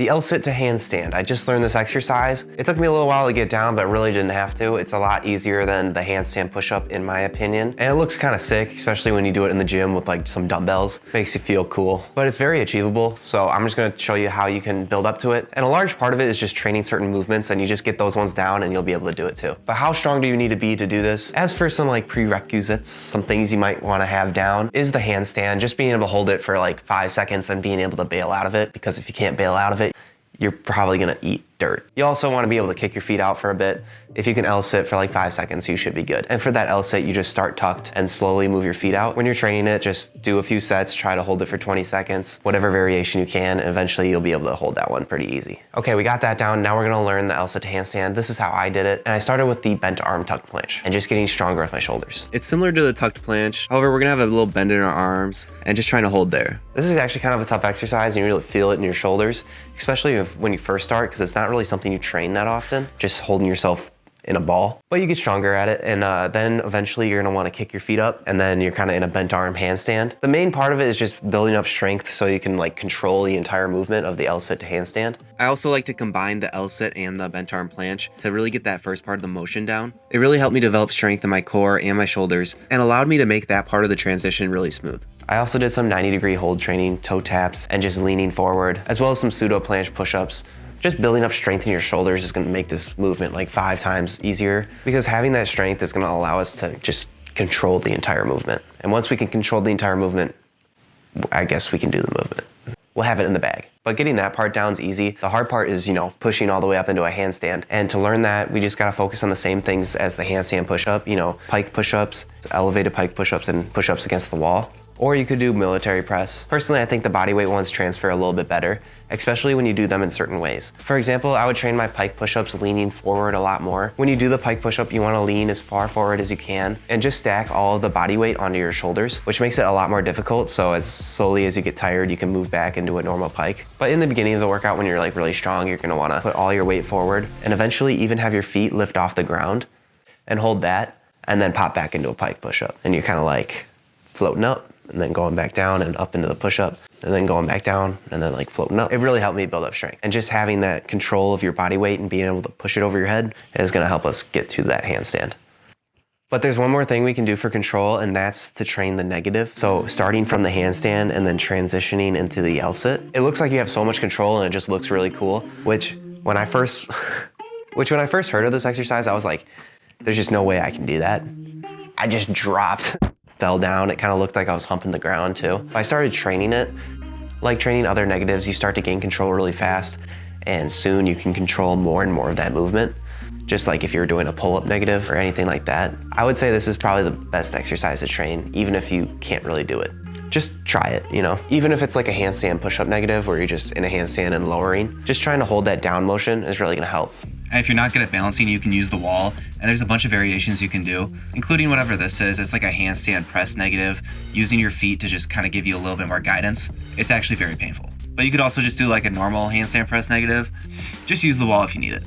The L-sit to handstand. I just learned this exercise. It took me a little while to get down, but really didn't have to. It's a lot easier than the handstand push-up in my opinion. And it looks kind of sick, especially when you do it in the gym with like some dumbbells. Makes you feel cool, but it's very achievable. So I'm just gonna show you how you can build up to it. And a large part of it is just training certain movements, and you just get those ones down and you'll be able to do it too. But how strong do you need to be to do this? As for some like prerequisites, some things you might wanna have down is the handstand, just being able to hold it for like 5 seconds and being able to bail out of it, because if you can't bail out of it, you're probably gonna eat dirt. You also wanna be able to kick your feet out for a bit. If you can L-sit for like 5 seconds, you should be good. And for that L-sit, you just start tucked and slowly move your feet out. When you're training it, just do a few sets, try to hold it for 20 seconds, whatever variation you can, and eventually you'll be able to hold that one pretty easy. Okay, we got that down. Now we're gonna learn the L-sit to handstand. This is how I did it. And I started with the bent arm tucked planche and just getting stronger with my shoulders. It's similar to the tucked planche. However, we're gonna have a little bend in our arms and just trying to hold there. This is actually kind of a tough exercise, and you really feel it in your shoulders, especially when you first start, because it's not really something you train that often, just holding yourself in a ball. But you get stronger at it, and then eventually you're gonna wanna kick your feet up, and then you're kinda in a bent arm handstand. The main part of it is just building up strength so you can like control the entire movement of the L-sit to handstand. I also like to combine the L-sit and the bent arm planche to really get that first part of the motion down. It really helped me develop strength in my core and my shoulders, and allowed me to make that part of the transition really smooth. I also did some 90-degree hold training, toe taps, and just leaning forward, as well as some pseudo planche push-ups. Just building up strength in your shoulders is gonna make this movement like 5 times easier, because having that strength is gonna allow us to just control the entire movement. And once we can control the entire movement, I guess we can do the movement. We'll have it in the bag. But getting that part down is easy. The hard part is, pushing all the way up into a handstand. And to learn that, we just gotta focus on the same things as the handstand push-up, pike push-ups, elevated pike push-ups, and push-ups against the wall. Or you could do military press. Personally, I think the bodyweight ones transfer a little bit better, especially when you do them in certain ways. For example, I would train my pike push-ups leaning forward a lot more. When you do the pike push-up, you wanna lean as far forward as you can and just stack all of the body weight onto your shoulders, which makes it a lot more difficult. So as slowly as you get tired, you can move back into a normal pike. But in the beginning of the workout, when you're like really strong, you're gonna wanna put all your weight forward and eventually even have your feet lift off the ground and hold that, and then pop back into a pike push-up. And you're kinda like floating up, and then going back down and up into the push-up, and then going back down and then like floating up. It really helped me build up strength. And just having that control of your body weight and being able to push it over your head is gonna help us get to that handstand. But there's one more thing we can do for control, and that's to train the negative. So starting from the handstand and then transitioning into the L-sit. It looks like you have so much control and it just looks really cool, which when I first heard of this exercise, I was like, there's just no way I can do that. I just dropped. Fell down. It kind of looked like I was humping the ground too. I started training it. Like training other negatives, you start to gain control really fast, and soon you can control more and more of that movement. Just like if you're doing a pull-up negative or anything like that. I would say this is probably the best exercise to train, even if you can't really do it. Just try it, Even if it's like a handstand push-up negative where you're just in a handstand and lowering, just trying to hold that down motion is really gonna help. And if you're not good at balancing, you can use the wall, and there's a bunch of variations you can do, including whatever this is. It's like a handstand press negative, using your feet to just kind of give you a little bit more guidance. It's actually very painful. But you could also just do like a normal handstand press negative. Just use the wall if you need it.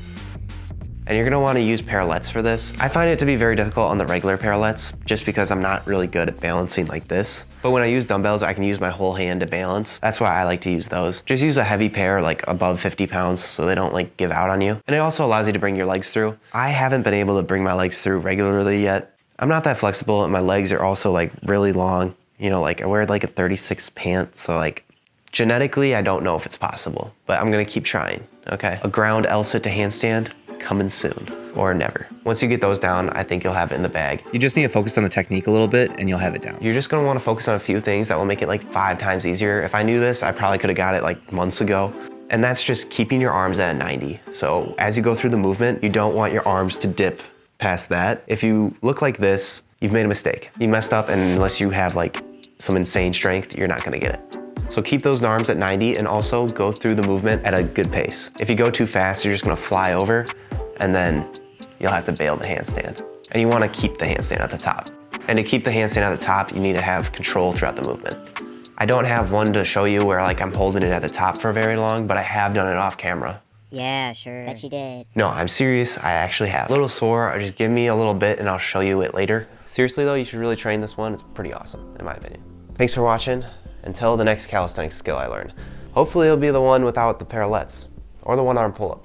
And you're gonna wanna use parallettes for this. I find it to be very difficult on the regular parallettes, just because I'm not really good at balancing like this. But when I use dumbbells, I can use my whole hand to balance. That's why I like to use those. Just use a heavy pair, like above 50 pounds, so they don't like give out on you. And it also allows you to bring your legs through. I haven't been able to bring my legs through regularly yet. I'm not that flexible, and my legs are also like really long. Like I wear like a 36 pant, so like genetically, I don't know if it's possible, but I'm gonna keep trying, okay? A ground L-sit to handstand, coming soon, or never. Once you get those down, I think you'll have it in the bag. You just need to focus on the technique a little bit and you'll have it down. You're just gonna wanna focus on a few things that will make it like 5 times easier. If I knew this, I probably could have got it like months ago. And that's just keeping your arms at 90. So as you go through the movement, you don't want your arms to dip past that. If you look like this, you've made a mistake. You messed up, and unless you have like some insane strength, you're not gonna get it. So keep those arms at 90 and also go through the movement at a good pace. If you go too fast, you're just gonna fly over, and then you'll have to bail the handstand. And you wanna keep the handstand at the top. And to keep the handstand at the top, you need to have control throughout the movement. I don't have one to show you where like I'm holding it at the top for very long, but I have done it off camera. Yeah, sure. Bet you did. No, I'm serious, I actually have. A little sore, just give me a little bit and I'll show you it later. Seriously though, you should really train this one. It's pretty awesome, in my opinion. Thanks for watching. Until the next calisthenics skill I learn. Hopefully it'll be the one without the parallettes or the one arm pull-up.